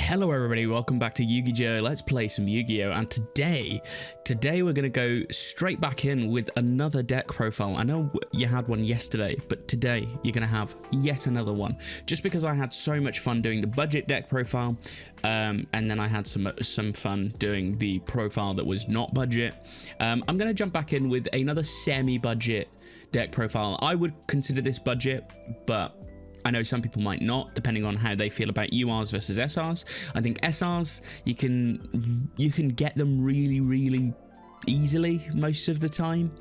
Hello everybody, welcome back to Yu-Gi-Oh! Let's play some Yu-Gi-Oh! And today we're going to go straight back in with another deck profile. I know you had one yesterday, but today you're going to have yet another one. Just because I had so much fun doing the budget deck profile, and then I had some fun doing the profile that was not budget. I'm going to jump back in with another semi-budget deck profile. I would consider this budget, but I know some people might not, depending on how they feel about URs versus SRs. I think SRs, you can get them really easily most of the time.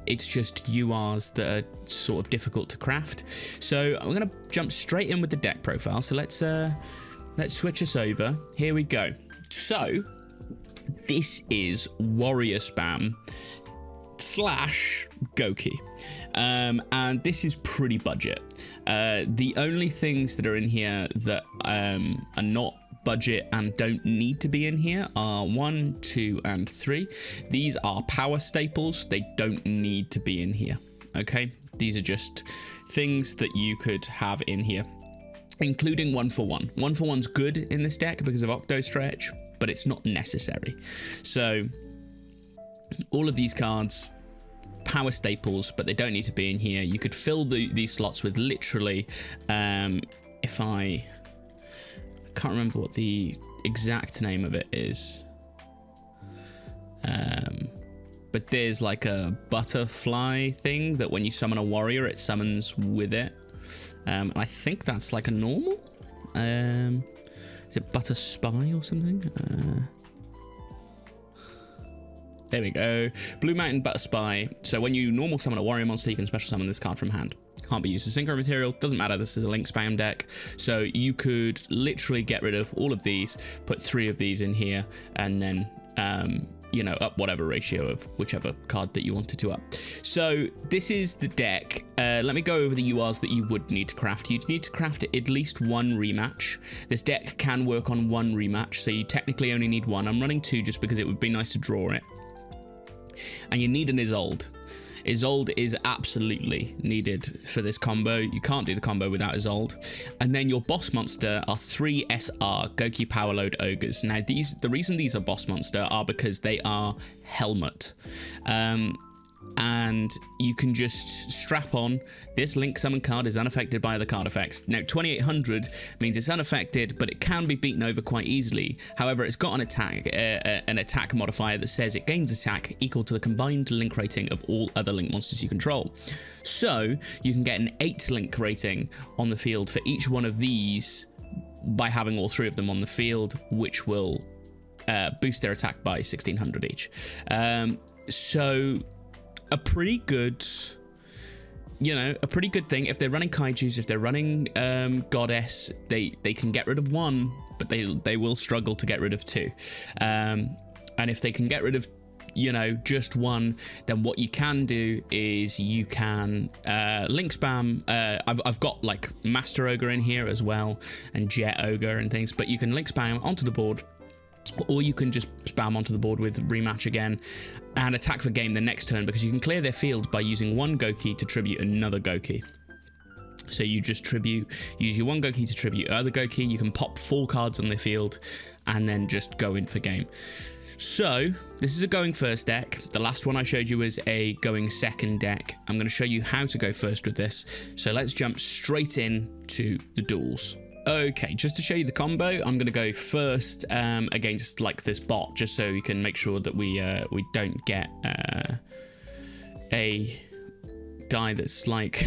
It's just URs that are sort of difficult to craft. So I'm gonna jump straight in with the deck profile. So let's switch us over. Here we go. So this is Warrior Spam / Gouki. And this is pretty budget. The only things that are in here that are not budget and don't need to be in here are 1, 2, and 3. These are power staples. They don't need to be in here. Okay, these are just things that you could have in here, including 1-for-1. 1-for-1's good in this deck because of Octo Stretch, but it's not necessary. So all of these cards, power staples, but they don't need to be in here. You could fill these slots with literally, if I can't remember what the exact name of it is, but there's like a butterfly thing that when you summon a warrior, it summons with it. And I think that's like a normal. Is it Butter Spy or something? There we go. Blue Mountain Butter Spy. So when you normal summon a warrior monster, you can special summon this card from hand. Can't be used as synchro material. Doesn't matter. This is a link spam deck. So you could literally get rid of all of these, put 3 of these in here, and then, you know, up whatever ratio of whichever card that you wanted to up. So this is the deck. Let me go over the URs that you would need to craft. You'd need to craft at least 1 rematch. This deck can work on 1 rematch, so you technically only need 1. I'm running 2 just because it would be nice to draw it. And you need an Isolde. Isolde is absolutely needed for this combo. You can't do the combo without Isolde. And then your boss monster are 3 SR Gouki Powerload Ogres. Now the reason these are boss monster are because they are helmet. And you can just strap on this link summon card is unaffected by other card effects. Now 2800 means it's unaffected, but it can be beaten over quite easily. However, it's got an attack modifier that says it gains attack equal to the combined link rating of all other link monsters you control. So you can get an 8 link rating on the field for each one of these by having all 3 of them on the field, which will boost their attack by 1600 each. So a pretty good, you know, a pretty good thing. If they're running kaijus, if they're running goddess, they can get rid of 1, but they will struggle to get rid of 2. And if they can get rid of, you know, just 1, then what you can do is you can link spam. I've got like Master Ogre in here as well, and Jet Ogre and things, but you can link spam onto the board, or you can just spam onto the board with rematch again and attack for game the next turn, because you can clear their field by using 1 Gouki to tribute another Gouki. So you just use your 1 Gouki to tribute other Gouki. You can pop 4 cards on the field and then just go in for game. So this is a going first deck. The last one I showed you was a going second deck. I'm going to show you how to go first with this. So let's jump straight in to the duels. Okay, just to show you the combo, I'm going to go first against like this bot, just so we can make sure that we don't get a guy that's like,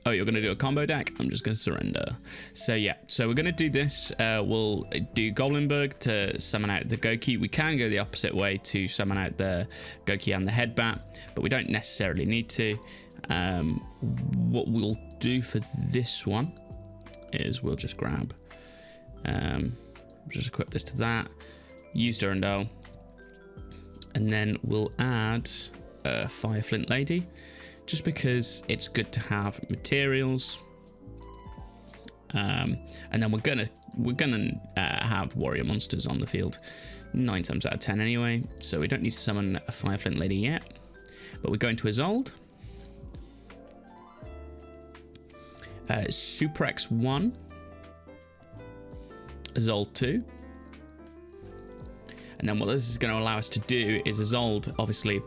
oh, you're going to do a combo deck? I'm just going to surrender. So yeah, so we're going to do this. We'll do Goblinberg to summon out the Gouki. We can go the opposite way to summon out the Gouki and the Headbat, but we don't necessarily need to. What we'll do for this one is we'll just grab, just equip this to that, use Durandal, and then we'll add Fire Flint Lady, just because it's good to have materials. And then we're gonna have warrior monsters on the field 9 times out of 10 anyway, so we don't need to summon a Fire Flint Lady yet. But we go into Isolde. Super X1. Isolde 2. And then what this is going to allow us to do is Isolde, obviously,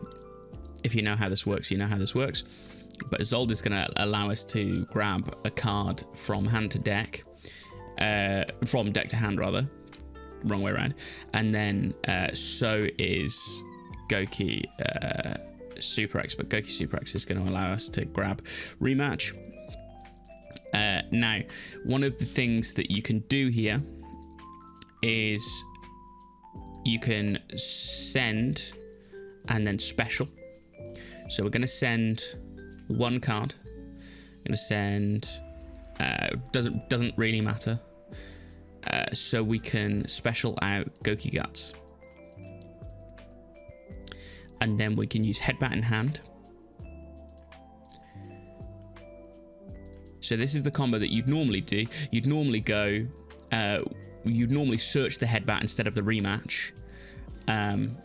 if you know how this works, you know how this works. But Isolde is going to allow us to grab a card from hand to deck, from deck to hand rather, wrong way around. And then so is Gouki Super X, but Gouki Super X is going to allow us to grab rematch. Now, one of the things that you can do here is you can send and then special. So we're going to send one card. I'm going to send doesn't really matter. So we can special out Gouki Guts, and then we can use Headbat in hand. So this is the combo that you'd normally do. You'd normally go, you'd normally search the Headbat instead of the rematch, and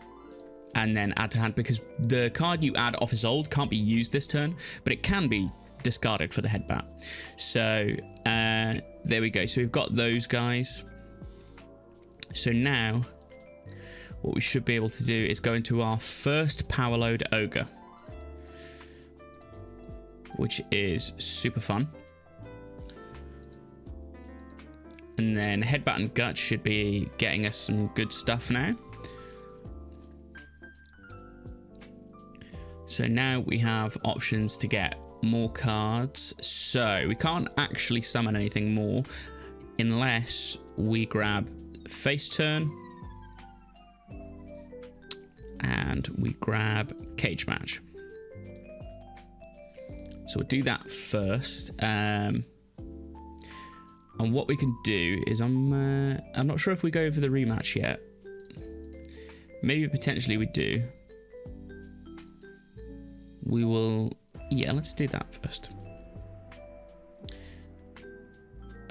then add to hand, because the card you add off Isolde can't be used this turn, but it can be discarded for the Headbat. So there we go. So we've got those guys. So now what we should be able to do is go into our first Power Load Ogre, which is super fun. And then Headbat and Gut should be getting us some good stuff now. So now we have options to get more cards. So we can't actually summon anything more unless we grab Face Turn and we grab Cage Match. So we'll do that first. And what we can do is I'm not sure if we go for the rematch yet. Maybe potentially we do. We will, yeah, let's do that first.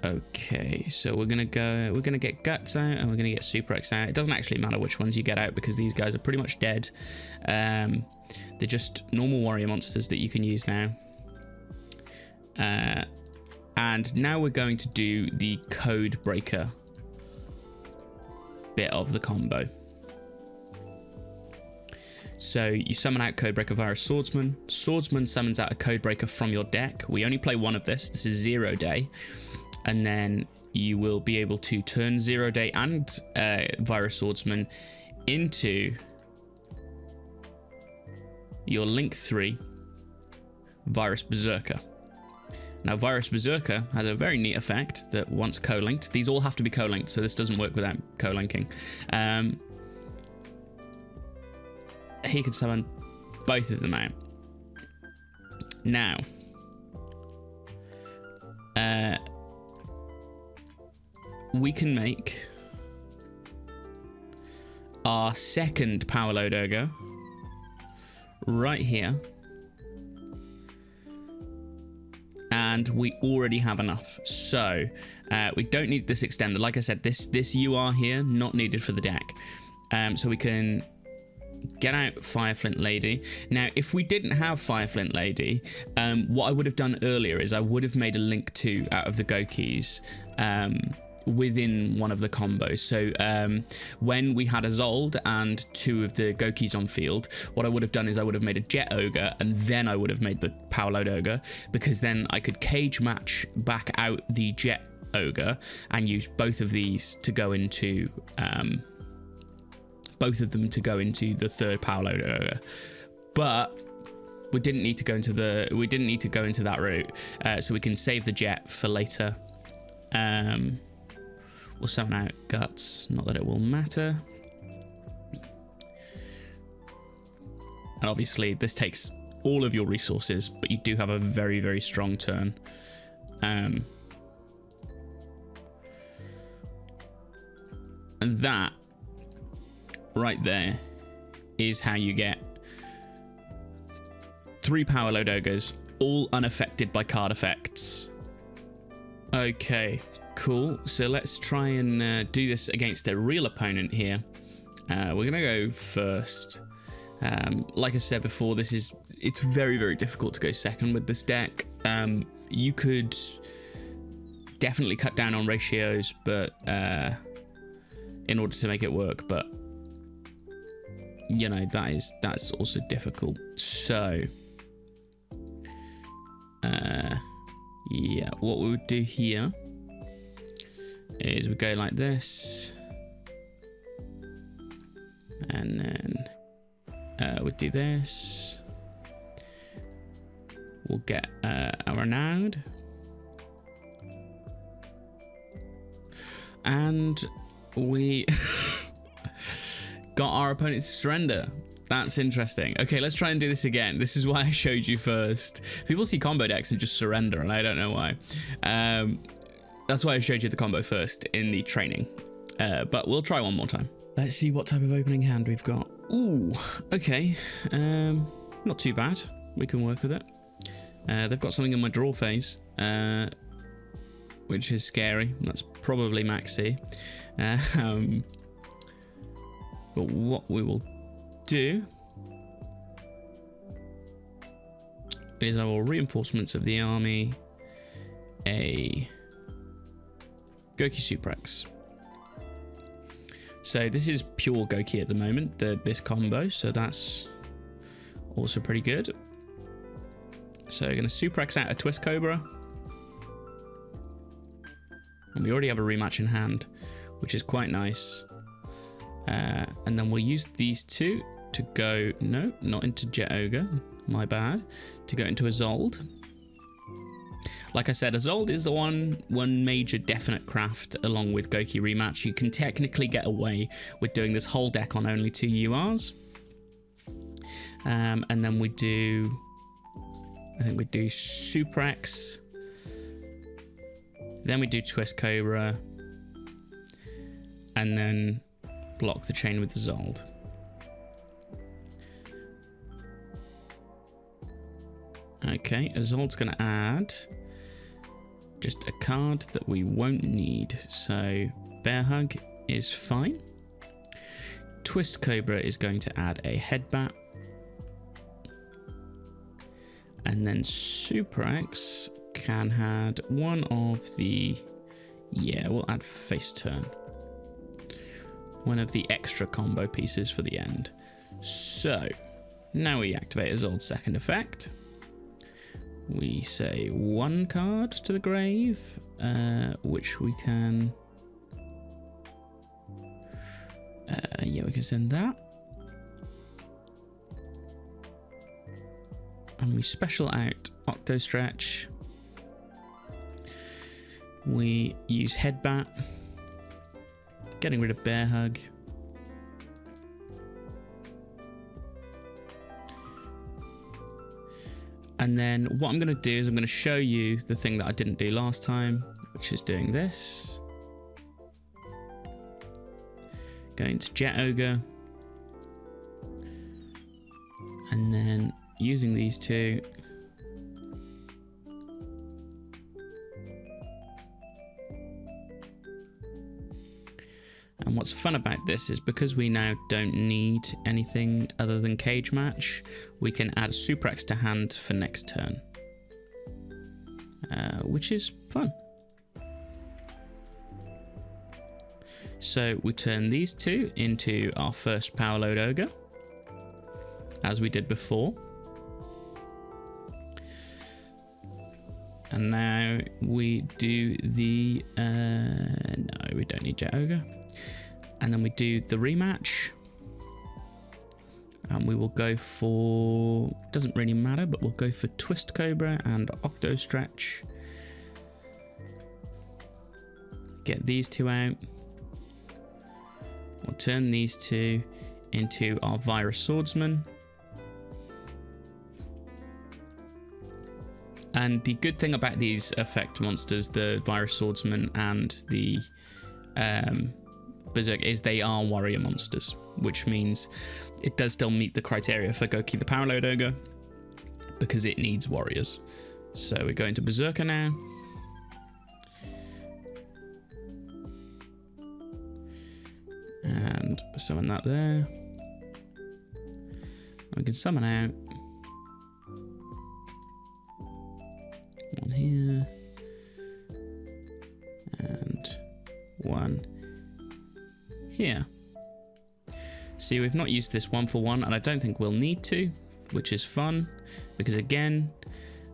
Okay, so we're gonna get Guts out and we're gonna get Super X out. It doesn't actually matter which ones you get out because these guys are pretty much dead. They're just normal warrior monsters that you can use now. And now we're going to do the Code Breaker bit of the combo. So you summon out Codebreaker via Swordsman. Swordsman summons out a Codebreaker from your deck. We only play one of this. This is 0 day. And then you will be able to turn 0 day and via Swordsman into your Link 3 Virus Berserker. Now, Virus Berserker has a very neat effect that once co-linked, these all have to be co-linked, so this doesn't work without co-linking. He can summon both of them out. Now, we can make our second Power Load Ogre right here. And we already have enough. So we don't need this extender. Like I said, this UR here, not needed for the deck. So we can get out Fireflint Lady. Now, if we didn't have Fireflint Lady, what I would have done earlier is I would have made a Link 2 out of the Goukis within one of the combos. So when we had Isolde and 2 of the Goukis on field, what I would have done is I would have made a Jet Ogre and then I would have made the Power Load Ogre, because then I could cage match back out the Jet Ogre and use both of these to go into the third Power Load Ogre. But we didn't need to go into that route, so we can save the Jet for later. We'll summon out Guts, not that it will matter. And obviously this takes all of your resources, but you do have a very, very strong turn. And that right there is how you get 3 Power Load Ogres, all unaffected by card effects. Okay, cool. So let's try and do this against a real opponent here. We're gonna go first. Like I said before, it's very, very difficult to go second with this deck. You could definitely cut down on ratios, but in order to make it work. But you know, that's also difficult. So yeah, what we would do here is we go like this, and then we'd do this. We'll get our node, and we got our opponent to surrender. That's interesting. Okay, let's try and do this again. This is why I showed you first. People see combo decks and just surrender, and I don't know why. That's why I showed you the combo first in the training. But we'll try one more time. Let's see what type of opening hand we've got. Ooh, okay. Not too bad. We can work with it. They've got something in my draw phase, which is scary. That's probably maxi. But what we will do is I will reinforcements of the army, a Gouki Suprex. So this is pure Gouki at the moment, this combo, so that's also pretty good. So we're going to Suprex out a Twist Cobra. And we already have a rematch in hand, which is quite nice. And then we'll use these two to go, no, not into Jet Ogre, my bad, to go into Isolde. Like I said, Isolde is the one major definite craft along with Gouki Rematch. You can technically get away with doing this whole deck on only 2 URs. And then we do, I think we do Suprex. Then we do Twist Cobra. And then block the chain with Isolde. Okay, Isolde's going to add just a card that we won't need. So Bear Hug is fine. Twist Cobra is going to add a Headbat. And then Suprex can add one of the, yeah, we'll add Face Turn. One of the extra combo pieces for the end. So now we activate Isolde's second effect. We say 1 card to the grave, which we can, yeah, we can send that. And we special out Octo Stretch. We use Headbat, getting rid of Bear Hug. And then what I'm going to do is I'm going to show you the thing that I didn't do last time, which is doing this. Going to Jet Ogre. And then using these two. And what's fun about this is because we now don't need anything other than Cage Match, we can add a Suprex to hand for next turn, which is fun. So we turn these two into our first Power Load Ogre, as we did before. And now we do the, no, we don't need Jet Ogre. And then we do the rematch. And we will go for, doesn't really matter, but we'll go for Twist Cobra and Octo Stretch. Get these two out. We'll turn these two into our Virus Swordsman. And the good thing about these effect monsters, the Virus Swordsman and the Berserk, is they are warrior monsters, which means it does still meet the criteria for Gouki the Power Load Ogre, because it needs warriors. So we're going to Berserker now. And summon that there. And we can summon out one here. here. See, we've not used this 1-for-1, and I don't think we'll need to, which is fun, because again,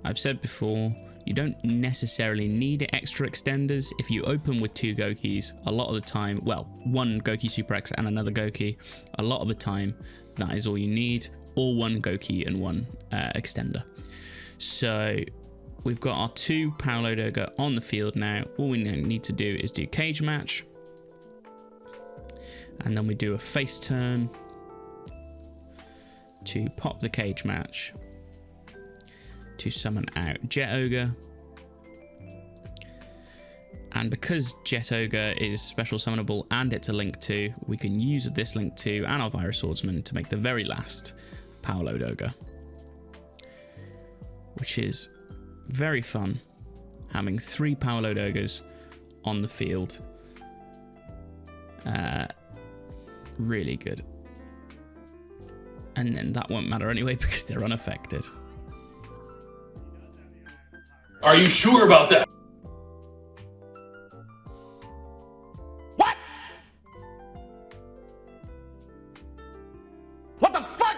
I've said before, you don't necessarily need extra extenders. If you open with 2 Goukis, a lot of the time, well, 1 Gouki Super X and another Gouki, a lot of the time, that is all you need, or 1 Gouki and 1 extender. So we've got our 2 Paolo Doga on the field now. All we need to do is do cage match. And then we do a face turn to pop the cage match to summon out Jet Ogre. And because Jet Ogre is special summonable and it's a link 2, we can use this link 2 and our Virus Swordsman to make the very last Paolo Doga, which is very fun, having 3 Paolo Dogas on the field. Really good. And then that won't matter anyway because they're unaffected. Are you sure about that? What? What the fuck?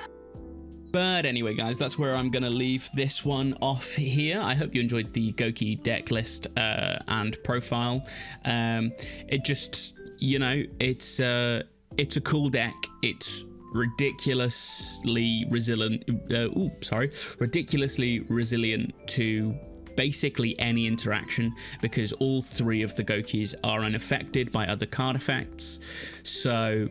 But anyway, guys, that's where I'm going to leave this one off here. I hope you enjoyed the Gouki deck list and profile. It just, you know, it's a cool deck. It's ridiculously resilient. Ridiculously resilient to basically any interaction because all 3 of the Goukis are unaffected by other card effects. So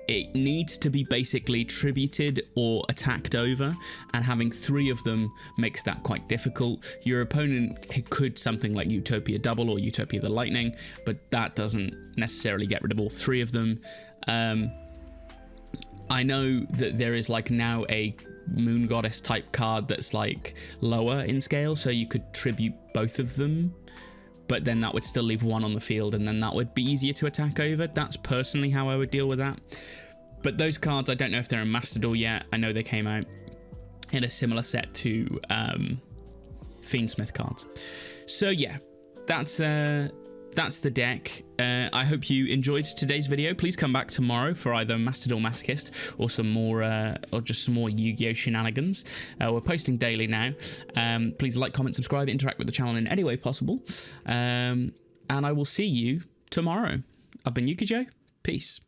it needs to be basically tributed or attacked over, and having 3 of them makes that quite difficult. Your opponent could something like Utopia Double or Utopia the Lightning, but that doesn't necessarily get rid of all 3 of them. I know that there is like now a Moon Goddess type card that's like lower in scale, so you could tribute both of them, but then that would still leave 1 on the field, and then that would be easier to attack over. That's personally how I would deal with that. But those cards, I don't know if they're in Master Duel yet. I know they came out in a similar set to Fiendsmith cards. So yeah, that's the deck. I hope you enjoyed today's video. Please come back tomorrow for either Master Duel Masochist or some more, or just some more Yu-Gi-Oh shenanigans. We're posting daily now. Please like, comment, subscribe, interact with the channel in any way possible. And I will see you tomorrow. I've been Yuki Joe. Peace.